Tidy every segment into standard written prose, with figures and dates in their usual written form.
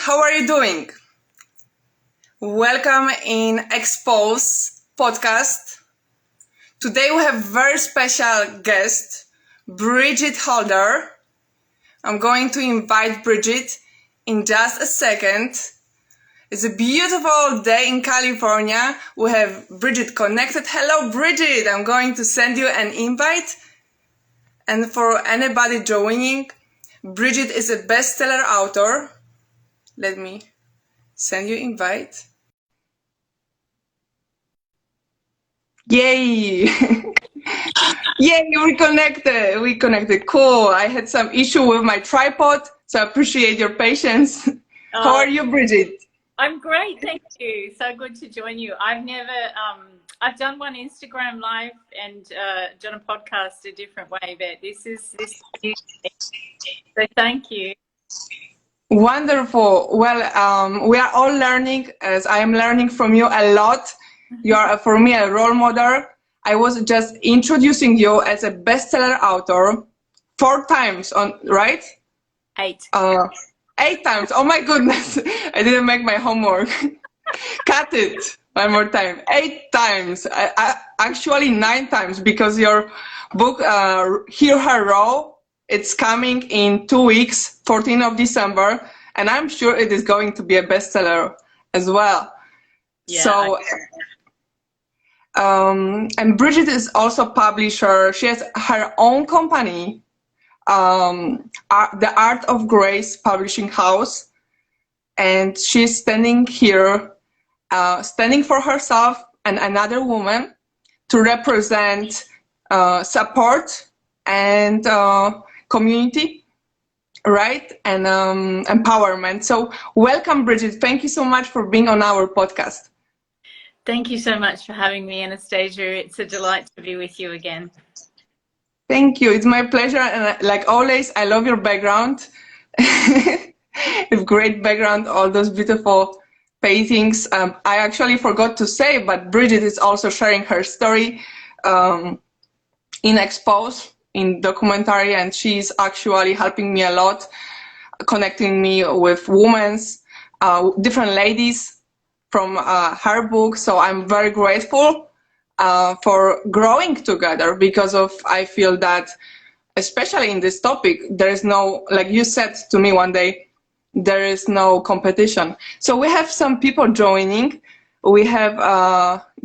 how are you doing? Welcome in Expose podcast. Today we have very special guest, Brigid Holder. I'm going to invite Brigid in just a second. It's a beautiful day in California. We have Brigid connected. Hello, Brigid. I'm going to send you an invite. And for anybody joining, Brigid is a bestseller author. Let me send you invite. Yay! Yay, we connected. Cool. I had some issue with my tripod, so I appreciate your patience. How are you, Brigid? I'm great, thank you. So good to join you. I've done one Instagram live and done a podcast a different way, but this is new. So thank you. Wonderful. Well, we are all learning, as I am learning from you a lot. You are, for me, a role model. I was just introducing you as a bestseller author 4 times, right? 8. 8 times. Oh my goodness. I didn't make my homework. Cut it. One more time. 8 times. Actually 9 times, because your book, Hear Her Raw, it's coming in 2 weeks, 14th of December, and I'm sure it is going to be a bestseller as well. Yeah, so, and Brigid is also a publisher. She has her own company, the Art of Grace Publishing House, and she's standing here, standing for herself and another woman to represent support and community, right? And empowerment. So welcome, Brigid. Thank you so much for being on our podcast. Thank you so much for having me, Anastasia. It's a delight to be with you again. Thank you. It's my pleasure. And like always, I love your background. It's great background, all those beautiful paintings. I actually forgot to say, but Brigid is also sharing her story in Expose, in documentary, and she's actually helping me a lot, connecting me with women, different ladies from her book. So I'm very grateful for growing together, because of, I feel that, especially in this topic, there is no, like you said to me one day, there is no competition. So we have some people joining. We have,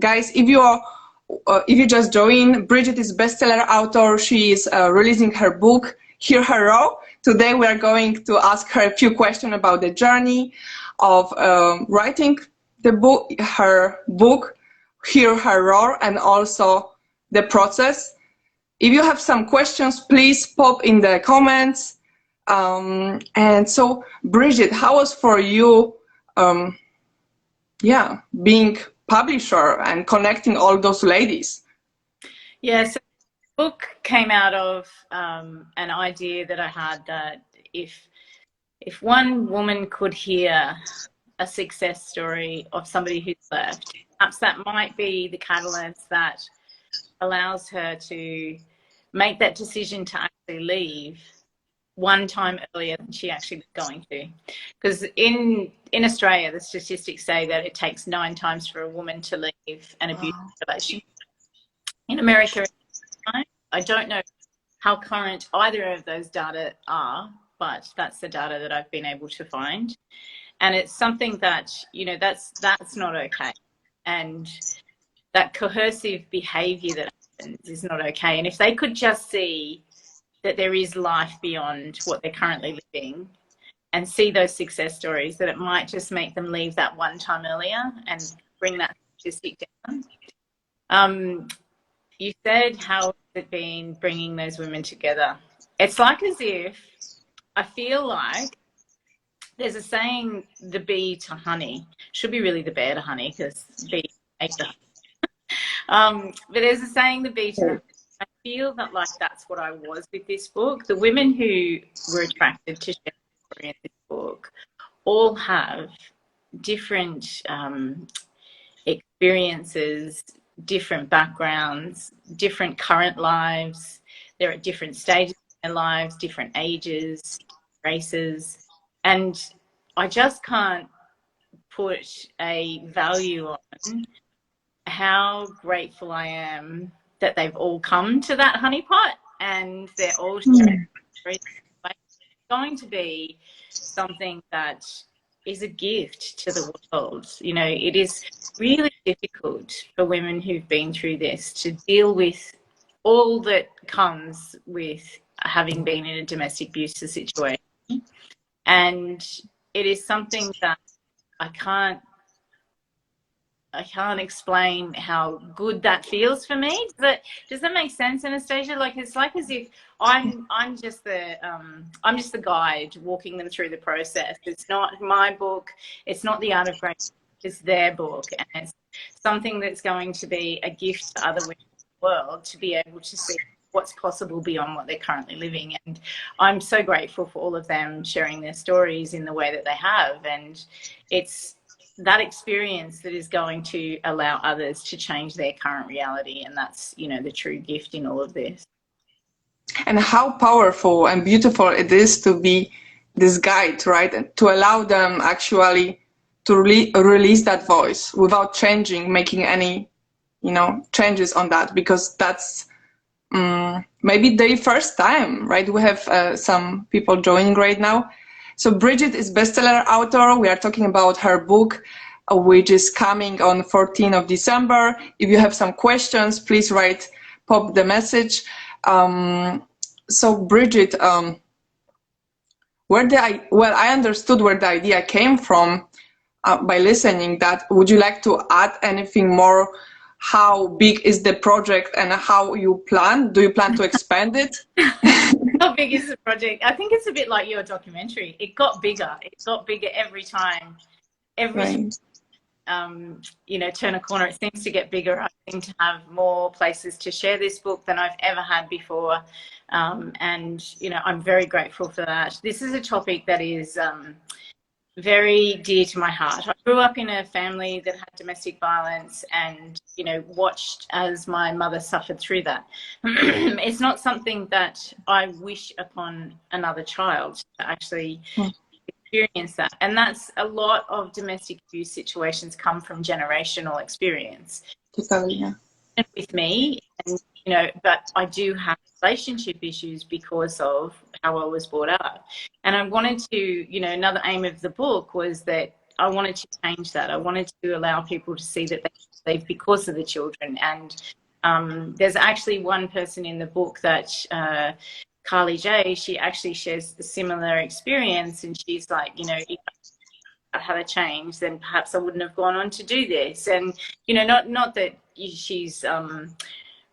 guys, if you just join, Brigid is bestseller author. She is releasing her book, Hear Her Raw. Today we are going to ask her a few questions about the journey of writing the book, her book, Hear Her Raw, and also the process. If you have some questions, please pop in the comments. And so, Brigid, how was for you, being publisher and connecting all those ladies? Yeah, so the book came out of an idea that I had, that if one woman could hear a success story of somebody who's left, perhaps that might be the catalyst that allows her to make that decision to actually leave one time earlier than she actually was going to. Because in Australia, the statistics say that it takes 9 times for a woman to leave an abusive relationship. In America, I don't know how current either of those data are, but that's the data that I've been able to find. And it's something that, you know, that's not okay. And that coercive behavior that happens is not okay. And if they could just see that there is life beyond what they're currently living, and see those success stories, that it might just make them leave that one time earlier and bring that statistic down. You said, how has it been bringing those women together? It's like as if, I feel like there's a saying, the bee to honey. Should be really the bear to honey, because bee ate the honey. But there's a saying, the bee to honey. I feel that like that's what I was with this book. The women who were attracted to share the story in this book all have different experiences, different backgrounds, different current lives. They're at different stages in their lives, different ages, races. And I just can't put a value on how grateful I am that they've all come to that honeypot and they're all sharing. It's going to be something that is a gift to the world. You know, it is really difficult for women who've been through this to deal with all that comes with having been in a domestic abuse situation. And it is something that I can't explain how good that feels for me. Does that make sense, Anastasia? Like, it's like as if I'm just the guide walking them through the process. It's not my book. It's not The Art of Grace. It's their book, and it's something that's going to be a gift to other women in the world to be able to see what's possible beyond what they're currently living. And I'm so grateful for all of them sharing their stories in the way that they have. And it's that experience that is going to allow others to change their current reality. And that's, you know, the true gift in all of this. And how powerful and beautiful it is to be this guide, right? And to allow them actually to release that voice without changing, making any, you know, changes on that, because that's maybe their first time, right? We have some people joining right now. So Brigid is bestseller author. We are talking about her book, which is coming on 14th of December. If you have some questions, please pop the message. So Brigid, I understood where the idea came from by listening. That would you like to add anything more? How big is the project and how you plan? Do you plan to expand it? How big is the project? I think it's a bit like your documentary. It got bigger. It got bigger every time. Every time, you know, turn a corner, it seems to get bigger. I seem to have more places to share this book than I've ever had before. And, you know, I'm very grateful for that. This is a topic that is very dear to my heart. I grew up in a family that had domestic violence and, you know, watched as my mother suffered through that. It's not something that I wish upon another child to actually experience that. And that's a lot of domestic abuse situations come from generational experience. Totally, yeah. With me, and, you know, but I do have relationship issues because of how I was brought up. And I wanted to, you know, another aim of the book was that I wanted to change that. I wanted to allow people to see that they live because of the children. And there's actually one person in the book that Carly J, she actually shares a similar experience, and she's like, you know, if I had a change, then perhaps I wouldn't have gone on to do this. And, you know, not that she's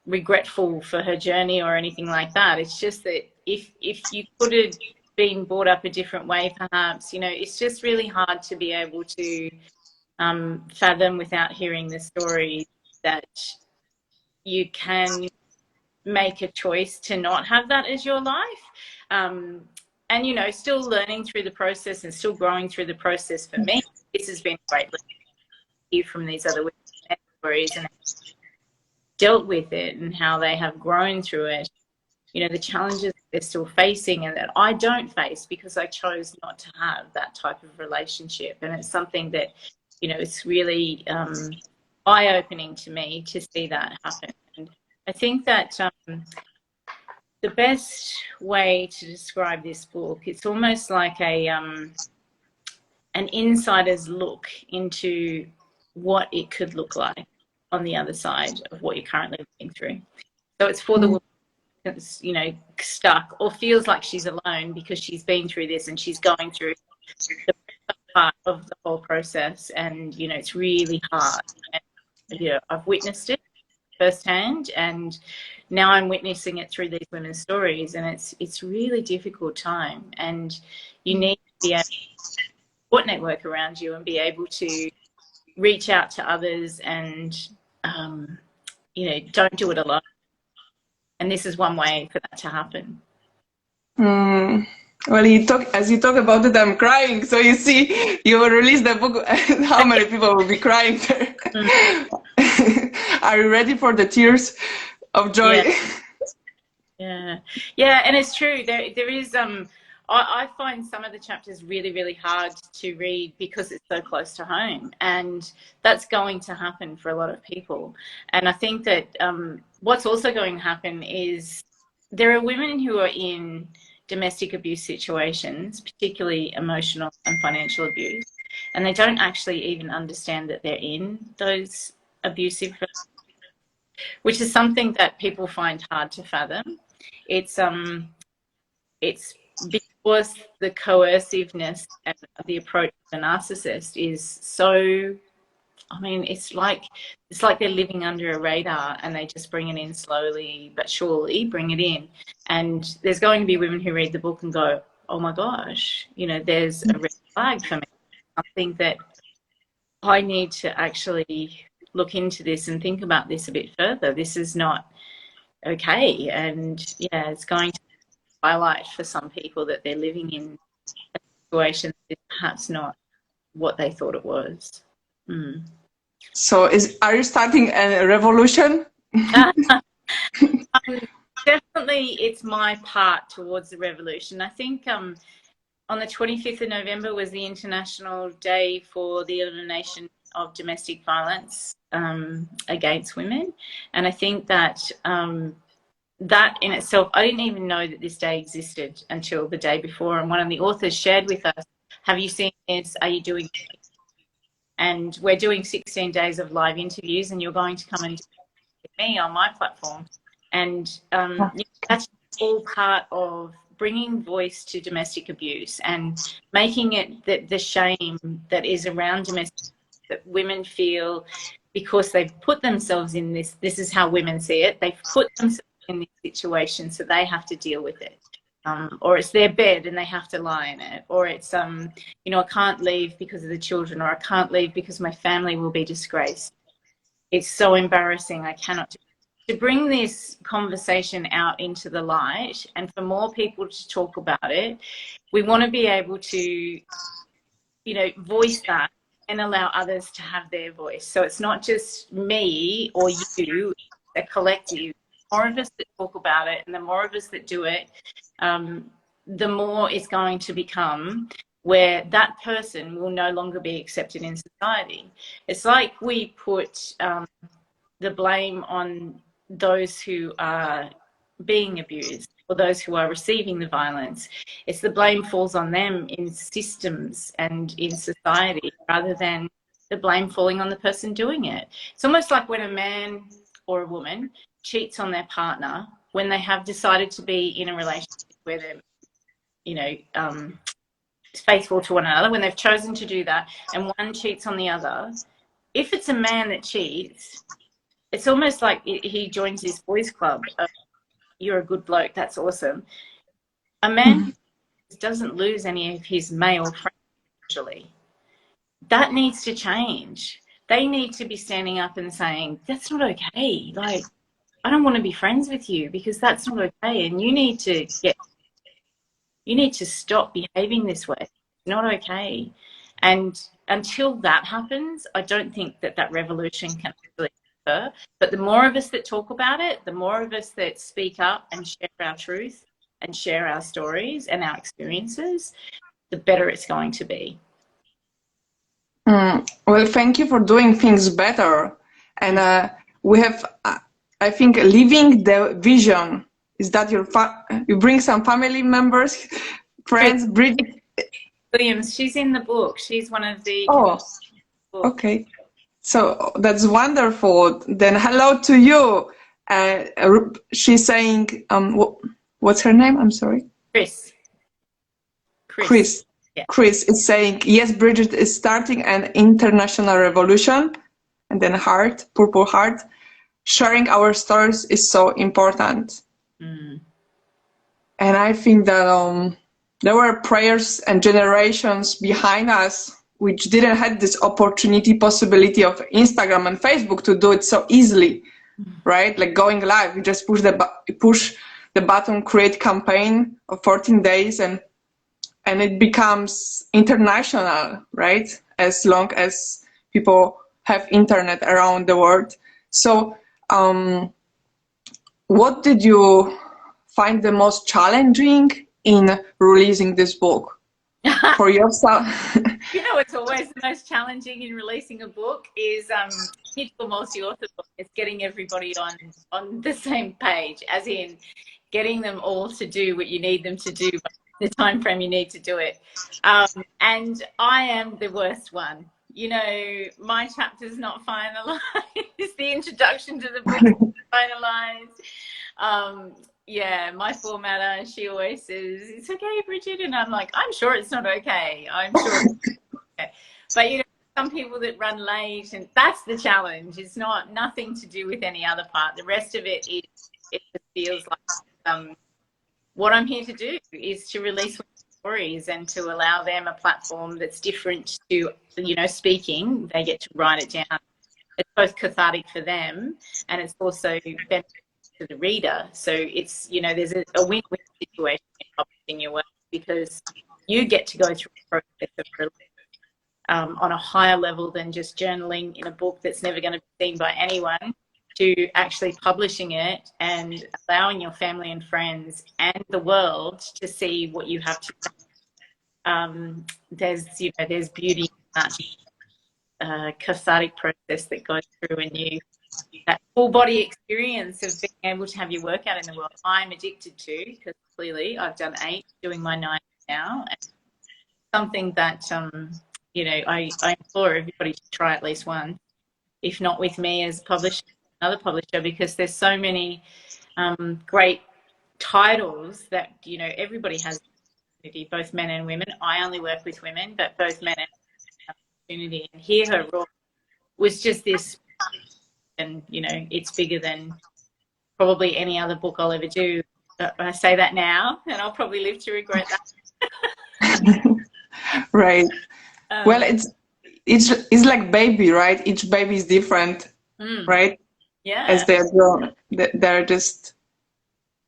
regretful for her journey or anything like that. It's just that if you could have been brought up a different way, perhaps, you know, it's just really hard to be able to fathom without hearing the story that you can make a choice to not have that as your life. And, you know, still learning through the process and still growing through the process for me. This has been great to hear from these other women's stories and dealt with it and how they have grown through it. You know, the challenges they're still facing and that I don't face because I chose not to have that type of relationship. And it's something that, you know, it's really eye-opening to me to see that happen. And I think that the best way to describe this book, it's almost like an insider's look into what it could look like on the other side of what you're currently living through. So it's for the woman that's, you know, stuck or feels like she's alone because she's been through this and she's going through the part of the whole process. And, you know, it's really hard. And, you know, I've witnessed it firsthand, and now I'm witnessing it through these women's stories, and it's really difficult time, and you need to be able to support network around you and be able to reach out to others and you know, don't do it alone. And this is one way for that to happen. Well, as you talk about it, I'm crying. So you see, you will release the book, how many people will be crying there? Are you ready for the tears of joy? Yeah, and it's true. There is I find some of the chapters really, really hard to read because it's so close to home, and that's going to happen for a lot of people. And I think that what's also going to happen is there are women who are in domestic abuse situations, particularly emotional and financial abuse, and they don't actually even understand that they're in those abusive, which is something that people find hard to fathom. It's because the coerciveness and the approach of the narcissist is so, I mean, it's like they're living under a radar, and they just bring it in slowly but surely, bring it in. And there's going to be women who read the book and go, oh my gosh, you know, there's a red flag for me, something that I need to actually look into this and think about this a bit further. This is not okay. And yeah, it's going to highlight for some people that they're living in a situation that is perhaps not what they thought it was. So are you starting a revolution? Definitely, it's my part towards the revolution. I think on the 25th of November was the International Day for the Elimination of Domestic Violence against women. And I think that that in itself, I didn't even know that this day existed until the day before. And one of the authors shared with us, have you seen this? Are you doing it? And we're doing 16 days of live interviews, and you're going to come and do it with me on my platform. And that's all part of bringing voice to domestic abuse and making it the shame that is around domestic abuse that women feel because they've put themselves in this is how women see it, they've put themselves in this situation, so they have to deal with it. Or it's their bed and they have to lie in it, or it's you know, I can't leave because of the children, or I can't leave because my family will be disgraced. It's so embarrassing, I cannot do it. To bring this conversation out into the light and for more people to talk about it, we want to be able to, you know, voice that and allow others to have their voice. So it's not just me or you, a collective. The more of us that talk about it and the more of us that do it, the more it's going to become where that person will no longer be accepted in society. It's like we put the blame on those who are being abused or those who are receiving the violence. It's the blame falls on them in systems and in society rather than the blame falling on the person doing it. It's almost like when a man or a woman cheats on their partner when they have decided to be in a relationship where they're, you know, faithful to one another, when they've chosen to do that and one cheats on the other. If it's a man that cheats, it's almost like he joins this boys club. You're a good bloke, that's awesome. A man who doesn't lose any of his male friends, usually. That needs to change. They need to be standing up and saying, that's not okay. Like, I don't want to be friends with you because that's not okay. And you need to stop behaving this way. It's not okay. And until that happens, I don't think that revolution can actually occur. But the more of us that talk about it, the more of us that speak up and share our truth and share our stories and our experiences, the better it's going to be. Well, thank you for doing things better. And we have, I think, living the vision. Is that you bring some family members, friends, Brigid Williams, she's in the book. She's one of the... Oh, okay. So that's wonderful. Then hello to you. She's saying, what's her name? I'm sorry. Chris. Yeah. Chris is saying, yes, Brigid is starting an international revolution. And then heart, purple heart. Sharing our stories is so important. And I think that there were prayers and generations behind us which didn't have this opportunity, possibility of Instagram and Facebook to do it so easily, right? Like going live, you just push the button, create campaign of 14 days, and it becomes international, right? As long as people have internet around the world. So what did you find the most challenging in releasing this book for yourself? You know, it's always the most challenging in releasing a book is you do a multi-author book. It's getting everybody on the same page, as in getting them all to do what you need them to do by the time frame you need to do it. And I am the worst one. You know, my chapter's not finalized. The introduction to the book is finalized. Yeah, my formatter, she always says, it's okay, Brigid. And I'm like, I'm sure it's not okay. I'm sure it's okay. But, you know, some people that run late, and that's the challenge. It's nothing to do with any other part. The rest of it just feels like what I'm here to do is to release stories and to allow them a platform that's different to, you know, speaking. They get to write it down. It's both cathartic for them, and it's also beneficial to the reader. So it's, you know, there's a win-win situation in publishing your work, because you get to go through a process of release on a higher level than just journaling in a book that's never going to be seen by anyone, to actually publishing it and allowing your family and friends and the world to see what you have to say. There's beauty in that cathartic process that goes through, and that full body experience of being able to have your work out in the world. I'm addicted to, because clearly I've done 8, doing my 9 now, and something that you know, I implore everybody to try at least one, if not with me as a publisher, another publisher, because there's so many great titles that, you know, everybody has opportunity, both men and women. I only work with women, but both men and women have opportunity. And Hear Her Roar was just this, and, you know, it's bigger than probably any other book I'll ever do. I say that now, and I'll probably live to regret that. Right. Well, it's like baby, right? Each baby is different, right? Yeah. As they're grown, they're just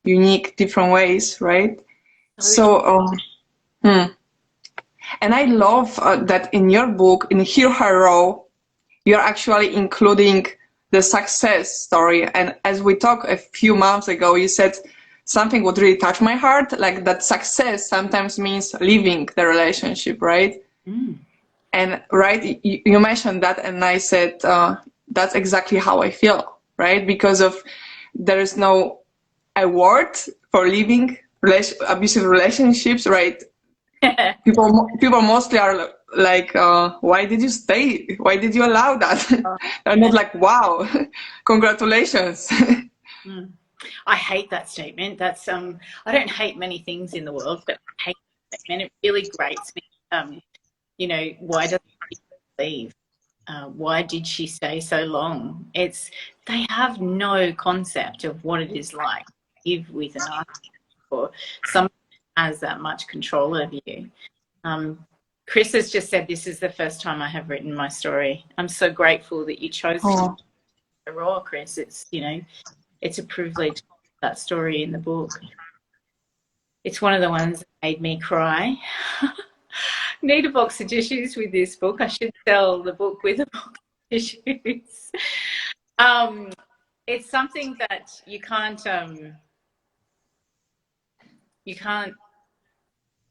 unique, different ways, right? So, and I love that in your book, in Hear Her Roar, you're actually including the success story. And as we talked a few months ago, you said something would really touch my heart, like that success sometimes means leaving the relationship, right? And right, you mentioned that, and I said that's exactly how I feel, right? Because there is no award for leaving abusive relationships, right? People mostly are like, why did you stay? Why did you allow that? They're not like, wow, congratulations. I hate that statement. That's I don't hate many things in the world, but I hate that statement. It really grates me. You know, why doesn't she leave? Why did she stay so long? They have no concept of what it is like to live with an narcissist, or someone who has that much control over you. Chris has just said, this is the first time I have written my story. I'm so grateful that you chose to raw, Chris. It's, you know, it's a privilege, that story in the book. It's one of the ones that made me cry. Need a box of tissues with this book. I should sell the book with a box of tissues. It's something that you can't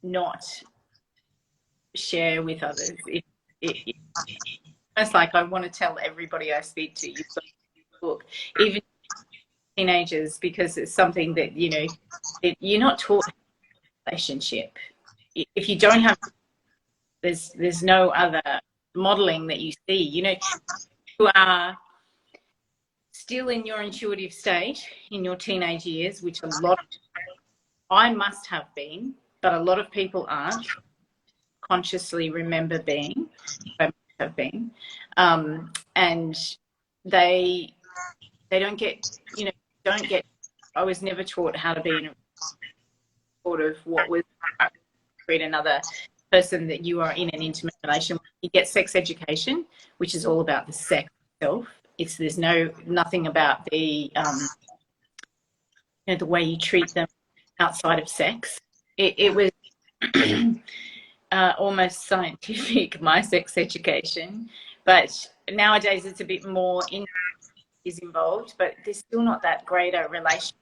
not share with others. It's almost like I want to tell everybody I speak to, you've got this book, even teenagers, because it's something that, you know, you're not taught relationship. If you don't have, there's no other modeling that you see. You know, you are still in your intuitive state in your teenage years, which I must have been, but a lot of people aren't consciously remember being, I must have been, and they don't get, you know, I was never taught how to be in a sort of what was treat another person that you are in an intimate relation with. You get sex education, which is all about the sex itself. There's nothing about the you know, the way you treat them outside of sex. It was almost scientific, my sex education, but nowadays it's a bit more is involved, but there's still not that greater relationship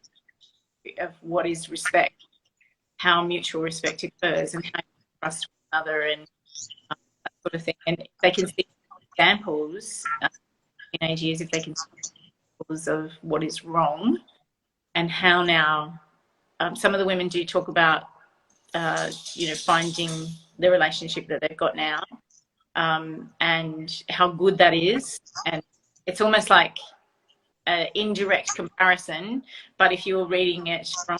of what is respect, how mutual respect occurs and how you trust one another and that sort of thing. And if they can see examples in teenage years, if they can see examples of what is wrong and how now some of the women do talk about, finding the relationship that they've got now and how good that is. And it's almost like an indirect comparison, but if you're reading it from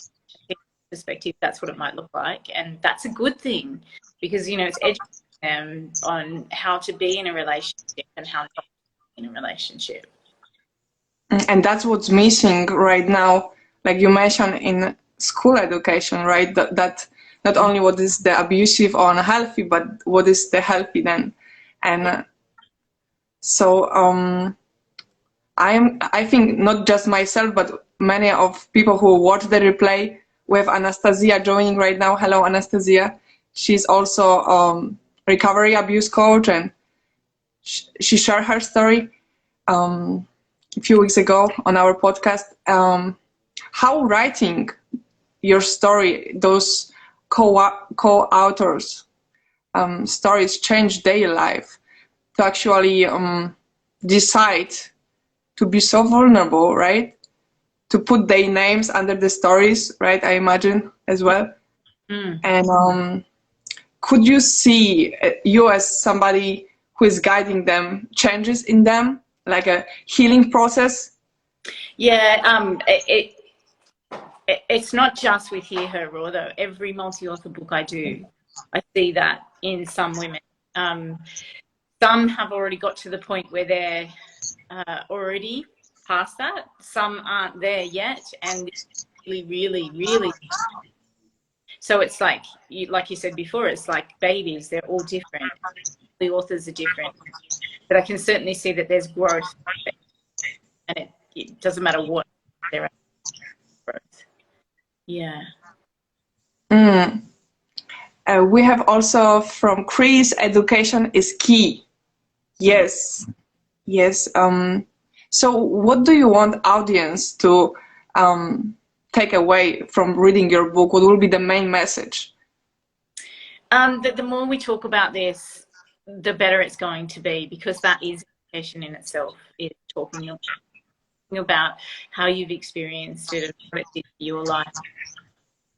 a perspective, that's what it might look like. And that's a good thing because, it's educating them on how to be in a relationship and how not to be in a relationship. And that's what's missing right now, like you mentioned in school education, right? That not only what is the abusive or unhealthy, but what is the healthy then. And so I think not just myself, but many of people who watch the replay. We have Anastasia joining right now. Hello, Anastasia. She's also recovery abuse coach, and she shared her story a few weeks ago on our podcast. How writing your story, those co-authors' stories change their life to actually decide to be so vulnerable, right? To put their names under the stories, right? I imagine as well. And could you see you as somebody who is guiding them, changes in them, like a healing process? Yeah, it's not just with Hear Her Raw though. Every multi-author book I do, I see that in some women. Some have already got to the point where they're already past that. Some aren't there yet, and it's really, really. So it's like you said before, it's like babies. They're all different. The authors are different, but I can certainly see that there's growth, and it doesn't matter what they're at. Growth. Yeah. We have also from Chris, education is key. Yes. So what do you want audience to take away from reading your book? What will be the main message? The more we talk about this, the better it's going to be, because that is education in itself, is talking about how you've experienced it and what it did for your life.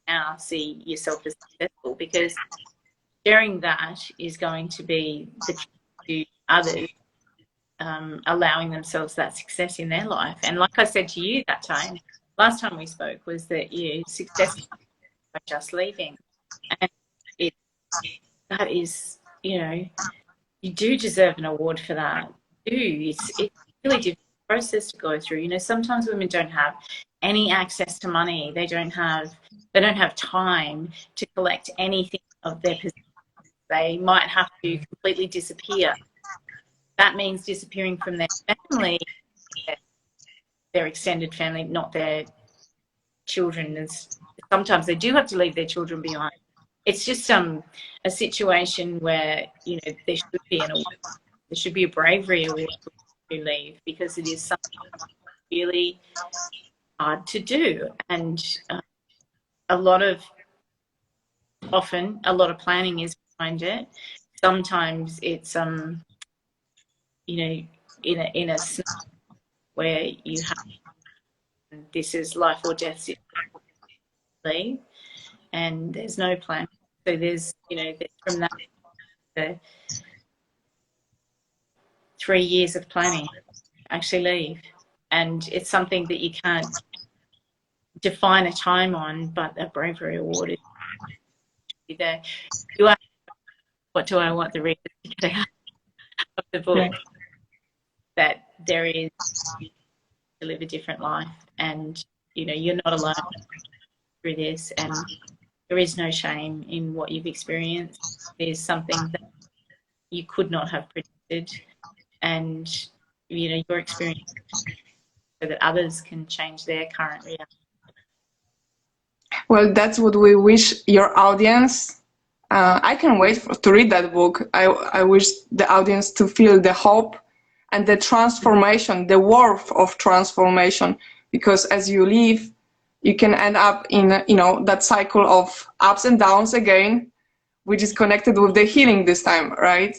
Now see yourself as successful, because sharing that is going to be the key to others allowing themselves that success in their life. And like I said to you that time, last time we spoke, was that success by just leaving. And that is, you do deserve an award for that. You do. It's a really difficult process to go through. Sometimes women don't have any access to money. They don't have time to collect anything of their possessions. They might have to completely disappear. That means disappearing from their family, their extended family, not their children. Sometimes they do have to leave their children behind. It's just a situation where there should be an award. There should be a bravery award to leave, because it is something really hard to do, and often a lot of planning is behind it. Sometimes it's in a where you have, this is life or death situation, and there's no plan. So there's from that the 3 years of planning actually leave, and it's something that you can't define a time on, but a bravery award is there. What do I want the reader to get out of the book? Yeah. That there is to live a different life, and you're not alone through this, and there is no shame in what you've experienced. There's something that you could not have predicted, and your experience, so that others can change their current reality. Well, that's what we wish your audience. I can wait to read that book. I wish the audience to feel the hope and the transformation, the worth of transformation, because as you leave, you can end up in, you know, that cycle of ups and downs again, which is connected with the healing this time, right?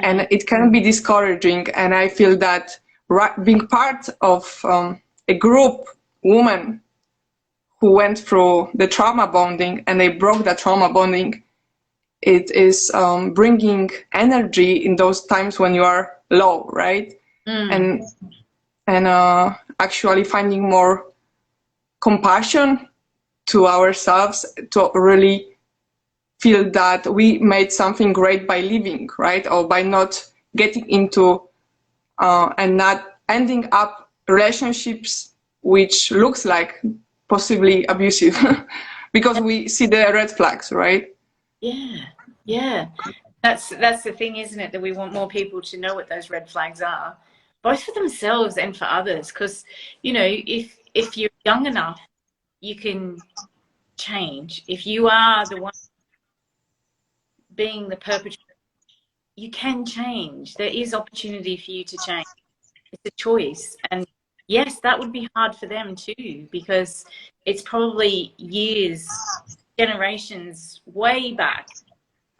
And it can be discouraging. And I feel that being part of a group, women who went through the trauma bonding and they broke that trauma bonding, it is bringing energy in those times when you are low, right? And actually finding more compassion to ourselves, to really feel that we made something great by living, right? Or by not getting into and not ending up relationships which looks like possibly abusive because we see the red flags, right? Yeah. That's the thing, isn't it? That we want more people to know what those red flags are, both for themselves and for others. Because, you know, if you're young enough, you can change. If you are the one being the perpetrator, you can change. There is opportunity for you to change. It's a choice. And yes, that would be hard for them too, because it's probably years, generations way back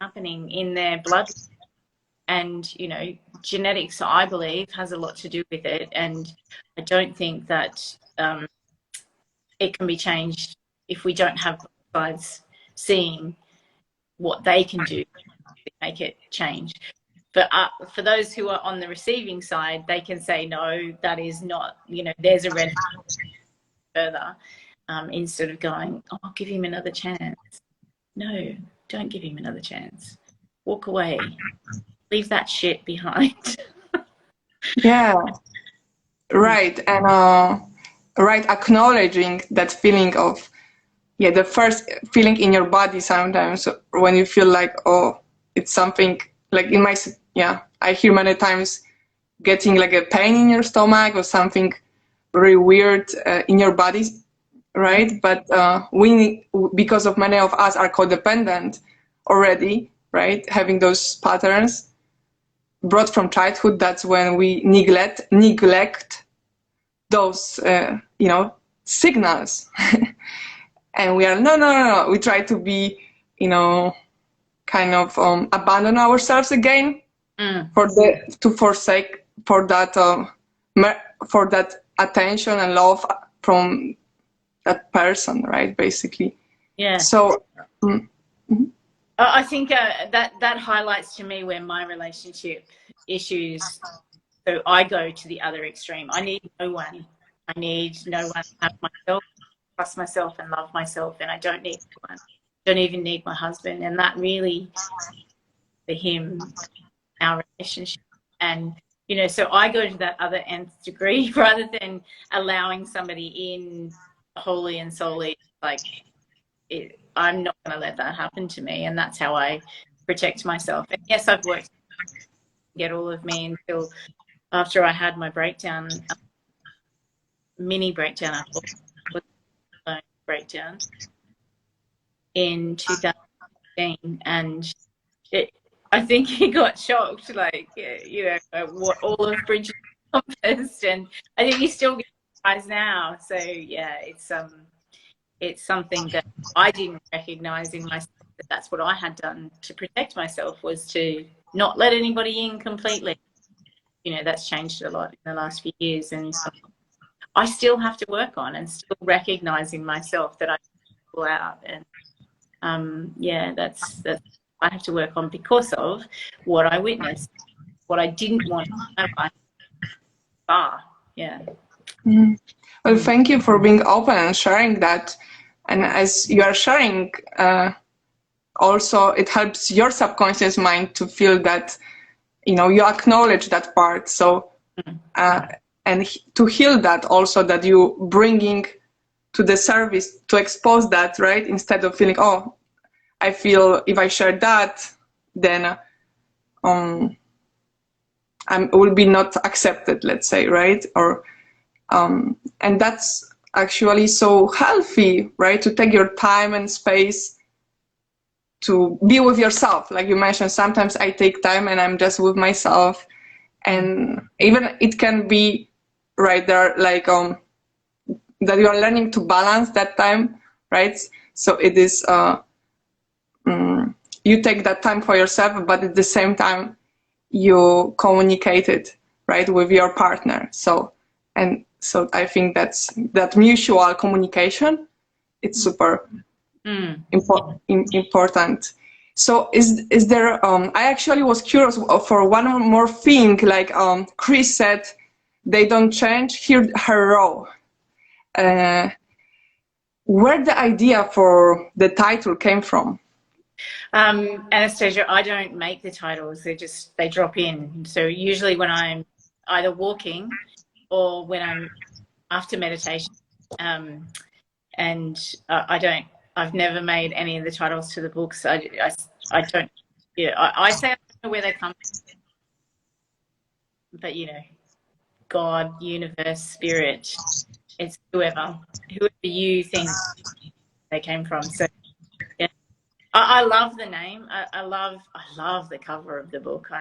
happening in their blood. And, you know, genetics, I believe, has a lot to do with it. And I don't think that it can be changed if we don't have both sides seeing what they can do to make it change. But for those who are on the receiving side, they can say, no, that is not, you know, there's a red further, instead of going, oh, I'll give him another chance. No, don't give him another chance. Walk away. Leave that shit behind. Yeah, right. And right, acknowledging that feeling of, yeah, the first feeling in your body sometimes when you feel like, oh, it's something like in my, yeah, I hear many times getting like a pain in your stomach or something very weird in your body, right? But because of many of us are codependent already, right? Having those patterns brought from childhood, that's when we neglect those, you know, signals. And we are, no. We try to be, you know, kind of abandon ourselves again to forsake for that attention and love from that person, right? Basically. Yeah. So. I think that highlights to me where my relationship issues. So I go to the other extreme. I need no one. I need no one to have myself, trust myself, and love myself, and I don't need one. Don't even need my husband. And that really, for him, our relationship. And you know, so I go to that other nth degree rather than allowing somebody in wholly and solely. Like, I'm not going to let that happen to me, and that's how I protect myself. And yes, I've worked to get all of me until after I had my breakdown, mini breakdown, I thought it was breakdown in 2015, and I think he got shocked, like, you know, what all of Brigid encompassed, and I think he's still getting surprised now. So yeah, it's something that I didn't recognize in myself, that that's what I had done to protect myself, was to not let anybody in completely. You know, that's changed a lot in the last few years, and I still have to work on and still recognizing myself that I pull out. And yeah, that's I have to work on because of what I witnessed, what I didn't want in my life. Yeah. Well, thank you for being open and sharing that. And as you are sharing, also it helps your subconscious mind to feel that, you know, you acknowledge that part. So, and to heal that also, that you bringing to the service to expose that, right? Instead of feeling, oh, I feel if I share that, then I will be not accepted, let's say, right? Or and that's actually so healthy, right? To take your time and space to be with yourself. Like you mentioned, sometimes I take time and I'm just with myself, and even it can be right there, like that you are learning to balance that time, right? So it is you take that time for yourself, but at the same time you communicate it, right, with your partner. So I think that mutual communication, it's super important. So is there, I actually was curious for one more thing, like Chris said, they don't change her role. Where the idea for the title came from? Anastasia, I don't make the titles, they drop in. So usually when I'm either walking or when I'm after meditation, and I've never made any of the titles to the books. I don't, yeah, I say I don't know where they come from, but God, universe, spirit, it's whoever you think they came from. So yeah, I love the name. I love the cover of the book.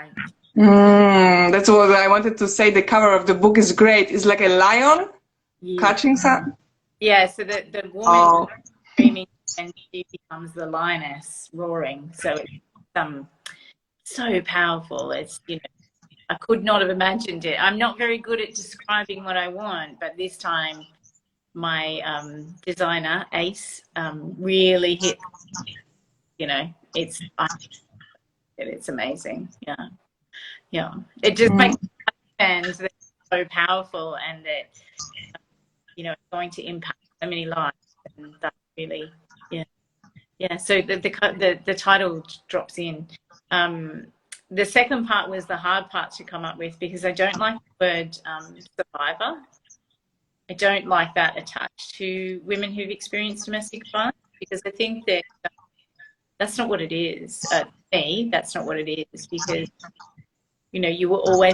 That's what I wanted to say. The cover of the book is great. It's like a lion catching something. Yeah, so the woman screaming and she becomes the lioness roaring. So it's so powerful. It's I could not have imagined it. I'm not very good at describing what I want, but this time my designer Ace really hit. It's amazing. Yeah. It just makes sense that it's so powerful and that it's going to impact so many lives, and that's really So the title drops in. The second part was the hard part to come up with, because I don't like the word survivor. I don't like that attached to women who've experienced domestic violence, because I think that that's not what it is. To me, that's not what it is, because you were always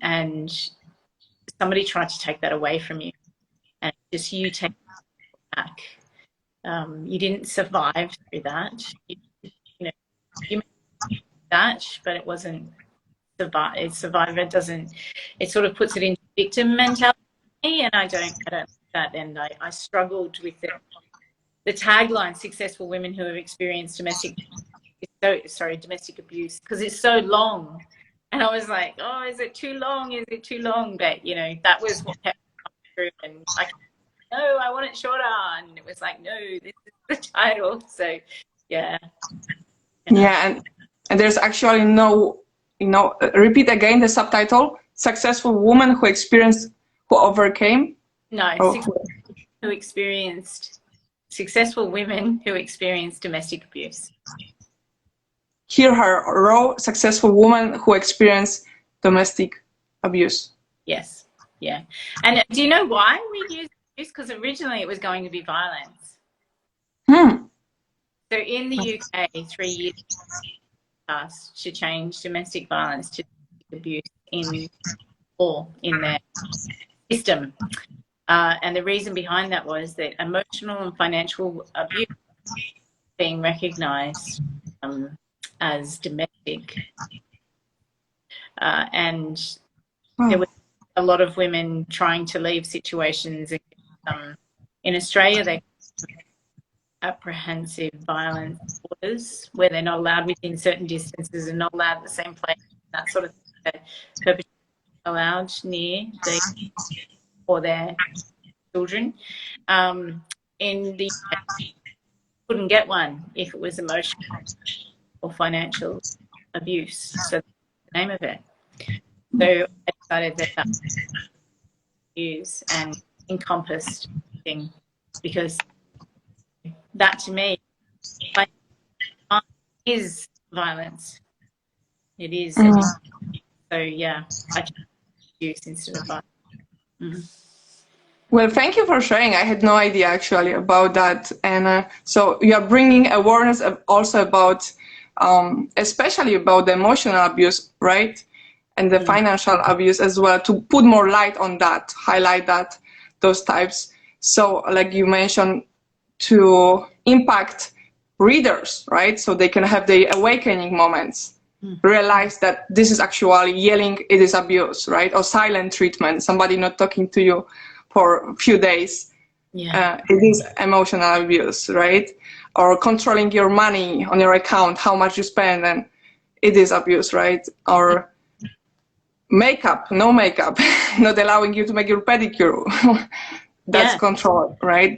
and somebody tried to take that away from you, and just you take it back. You didn't survive through that. You made that, but it wasn't survive. Survivor doesn't. It sort of puts it into victim mentality, and I don't like that. And I struggled with the tagline: "Successful women who have experienced domestic abuse," because it's so long. And I was like, oh, is it too long? Is it too long? But, that was what kept coming through. And no, I want it shorter. And it was like, no, this is the title. So, yeah. Yeah, and there's actually no, repeat again the subtitle: Successful Woman Who Overcame? No, successful women who experienced domestic abuse. Hear her, raw, successful woman who experienced domestic abuse. Yes, yeah. And do you know why we use abuse? Because originally it was going to be violence. So in the UK, 3 years passed to change domestic violence to abuse in their system. And the reason behind that was that emotional and financial abuse being recognised as domestic, and there were a lot of women trying to leave situations. In Australia, they apprehensive violence orders, where they're not allowed within certain distances and not allowed at the same place, that sort of thing. That perpetrators are allowed near or their children. In the UK, couldn't get one if it was emotional or financial abuse. So that's the name of it. So I decided that use and encompassed thing, because that to me is violence. It is. So yeah, I chose use instead of violence. Well, thank you for sharing. I had no idea actually about that. And so you are bringing awareness also about, especially about the emotional abuse, right? And the financial abuse as well, to put more light on that, highlight those types. So like you mentioned, to impact readers, right? So they can have the awakening moments, realize that this is actually yelling, it is abuse, right? Or silent treatment, somebody not talking to you for a few days. Yeah. It is emotional abuse, right? Or controlling your money on your account, how much you spend, and it is abuse, right? Or makeup, no makeup, not allowing you to make your pedicure. That's Yeah. control, right?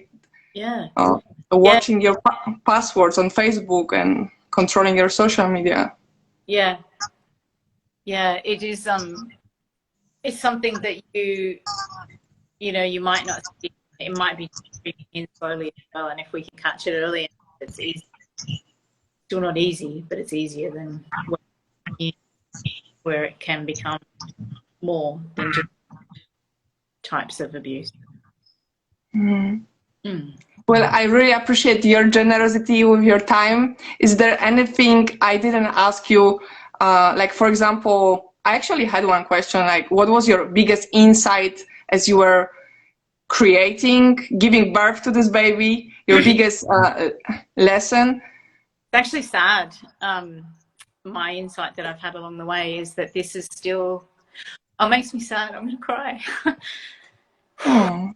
Yeah. Yeah. Watching your passwords on Facebook and controlling your social media. Yeah. Yeah. It is it's something that you might not see. It might be creeping in slowly as well. And if we can catch it early, it's easy. Still not easy, but it's easier than where it can become more than just types of abuse. Mm. Mm. Well, I really appreciate your generosity with your time. Is there anything I didn't ask you? Like, for example, I actually had one question, like, what was your biggest insight as you were creating, giving birth to this baby, your biggest lesson? It's actually sad. My insight that I've had along the way is that this is still, oh, it makes me sad. I'm going to cry. Oh,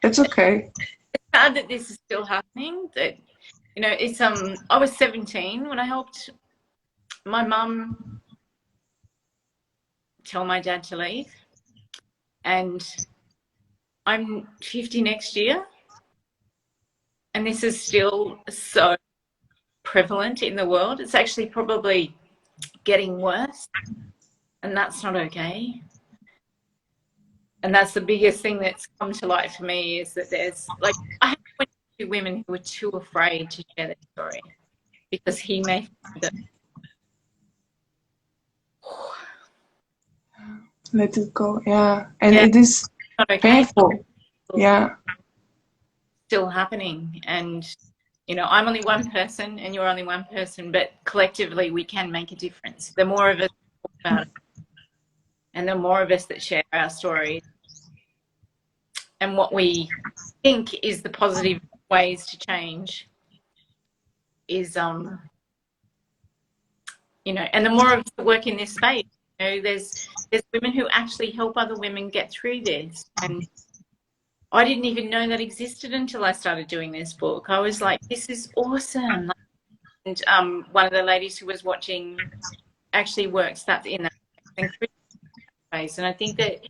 it's okay. It's sad that this is still happening. That, it's, I was 17 when I helped my mum tell my dad to leave. And I'm 50 next year. And this is still so prevalent in the world. It's actually probably getting worse. And that's not okay. And that's the biggest thing that's come to light for me is that there's like, I have 22 women who are too afraid to share their story because he may find that. Let it go. Yeah. And Yeah, it is not okay. painful. Yeah. Still happening. And, I'm only one person and you're only one person, but collectively we can make a difference. The more of us talk about it and the more of us that share our stories and what we think is the positive ways to change is, and the more of us that work in this space, there's women who actually help other women get through this. And I didn't even know that existed until I started doing this book. I was like, this is awesome. And one of the ladies who was watching actually works in that space. And I think that,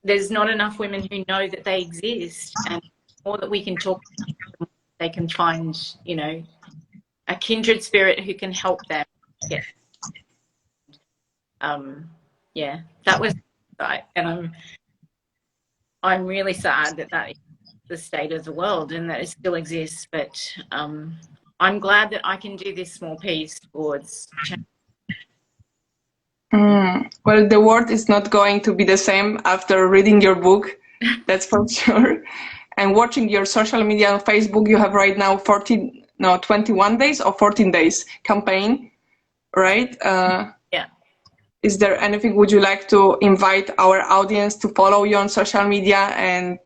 there's not enough women who know that they exist. And the more that we can talk to them, they can find, a kindred spirit who can help them get. Yeah, that was right. And I'm really sad that is the state of the world and that it still exists. But I'm glad that I can do this small piece towards change. Well, the world is not going to be the same after reading your book, that's for sure. And watching your social media on Facebook, you have right now 21 days or 14 days campaign, right? Yeah. Is there anything, would you like to invite our audience to follow you on social media and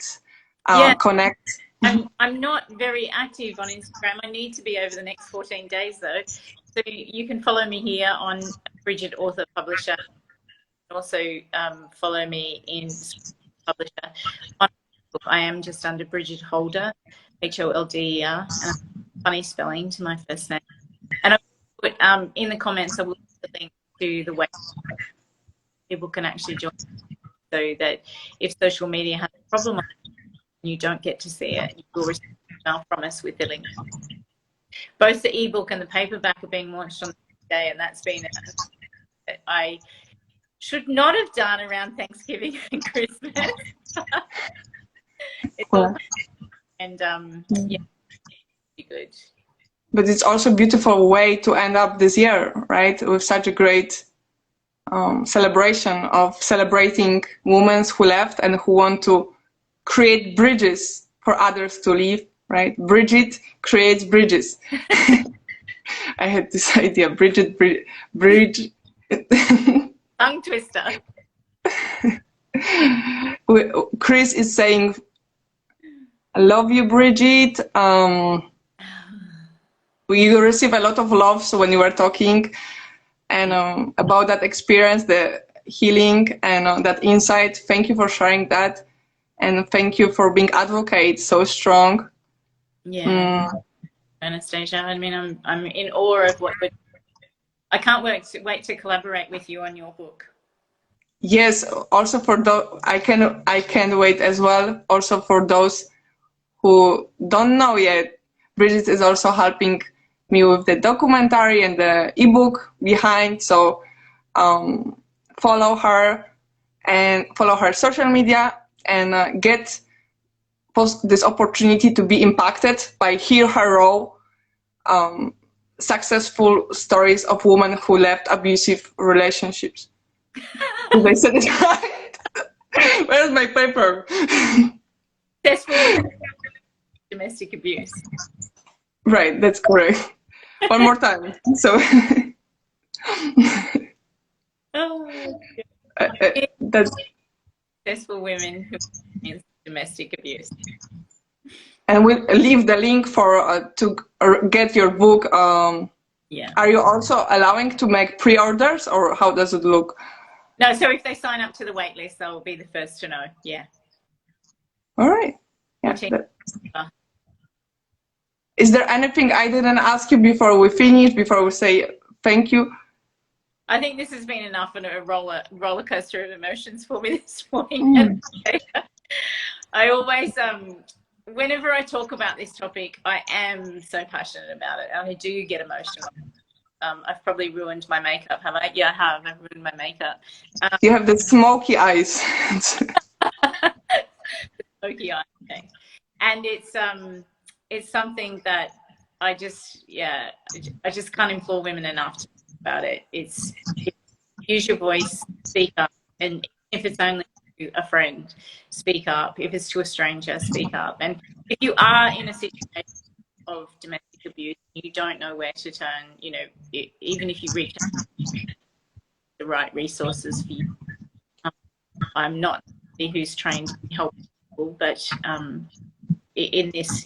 connect? I'm not very active on Instagram. I need to be over the next 14 days though. So you can follow me here on Brigid Author Publisher. Also follow me in Publisher. On Facebook, I am just under Brigid Holder, Holder, and funny spelling to my first name. And I put in the comments, I will put the link to the website. People can actually join so that if social media has a problem and you don't get to see it, you will receive an email from us with the link. Both the ebook and the paperback are being launched on the day, and that's been that I should not have done around Thanksgiving and Christmas. It's all, and yeah, be good. But it's also a beautiful way to end up this year, right? With such a great celebration of celebrating women who left and who want to create bridges for others to live, right? Brigid creates bridges. I had this idea, Brigid, bridge. Tongue twister. Chris is saying, I love you, Brigid. We receive a lot of love when you were talking and about that experience, the healing and that insight. Thank you for sharing that. And thank you for being advocate so strong. Yeah. Anastasia, I mean, I'm in awe of what I can't wait to collaborate with you on your book. Yes, also for those, I can't wait as well. Also for those who don't know yet, Brigid is also helping me with the documentary and the ebook behind. So follow her and follow her social media and get this opportunity to be impacted by hear her raw successful stories of women who left abusive relationships. Did I said it right? Where's my paper? Successful domestic abuse. Right, that's correct. One more time. So that's successful women who experience domestic abuse. and we'll leave the link for to get your book. Yeah. Are you also allowing to make pre-orders, or how does it look? No, so if they sign up to the wait list, they'll be the first to know. Yeah. All right. Yeah. Is there anything I didn't ask you before we finish, before we say thank you? I think this has been enough of a roller coaster of emotions for me this morning. I always, whenever I talk about this topic, I am so passionate about it. I do get emotional. I've probably ruined my makeup, have I? Yeah, I have. I've ruined my makeup. You have the smoky eyes. Smoky eyes. Okay. And it's something that I just can't implore women enough to talk about it. It's use your voice, speak up, and if it's only to a friend, speak up. If it's to a stranger, speak up. And if you are in a situation of domestic abuse, you don't know where to turn, you know, even if you reach out to the right resources for you. I'm not somebody who's trained to help people, but in this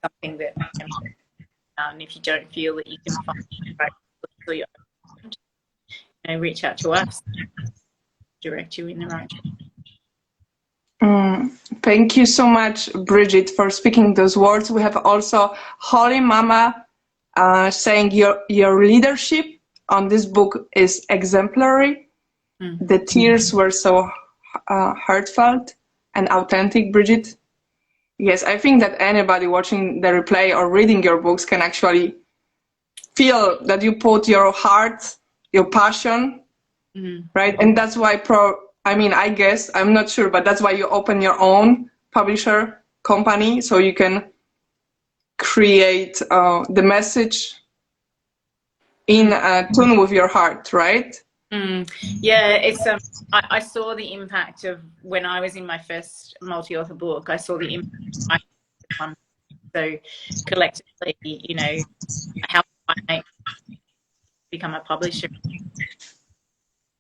something that if you don't feel that you can find the right resource, you know, reach out to us, direct you in the right direction. Thank you so much, Brigid, for speaking those words. We have also Holy Mama saying your leadership on this book is exemplary. The tears were so heartfelt and authentic, Brigid. Yes, I think that anybody watching the replay or reading your books can actually feel that you put your heart, your passion, right? And that's why I guess, I'm not sure, but that's why you open your own publisher company, so you can create the message in tune with your heart, right? Yeah, it's I saw the impact of when I was in my first multi-author book. I saw the impact of so collectively, you know, how I become a publisher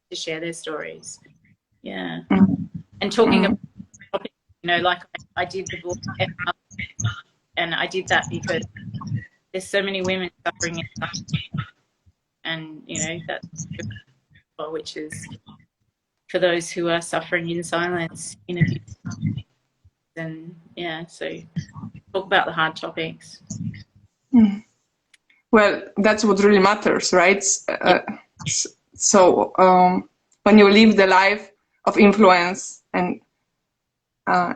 to share their stories. Yeah. And talking about, you know, like I did the book, and I did that because there's so many women suffering in silence, and you know that's which is for those who are suffering in silence in abuse. And yeah, so talk about the hard topics. Well, that's what really matters, right? So when you live the life of influence and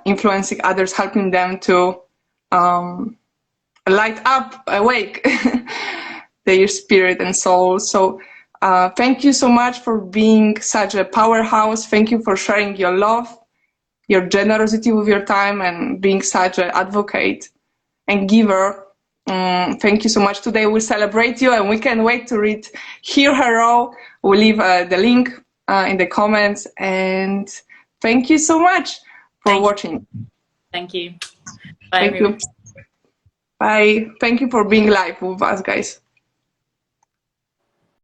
influencing others, helping them to light up, awake their spirit and soul. So thank you so much for being such a powerhouse. Thank you for sharing your love, your generosity with your time, and being such an advocate and giver. Thank you so much. Today we celebrate you, and we can't wait to read Hear Her All. We'll leave the link in the comments. And thank you so much for watching. Thank you. Bye, Thank everyone. you. Bye. Thank you for being live with us, guys.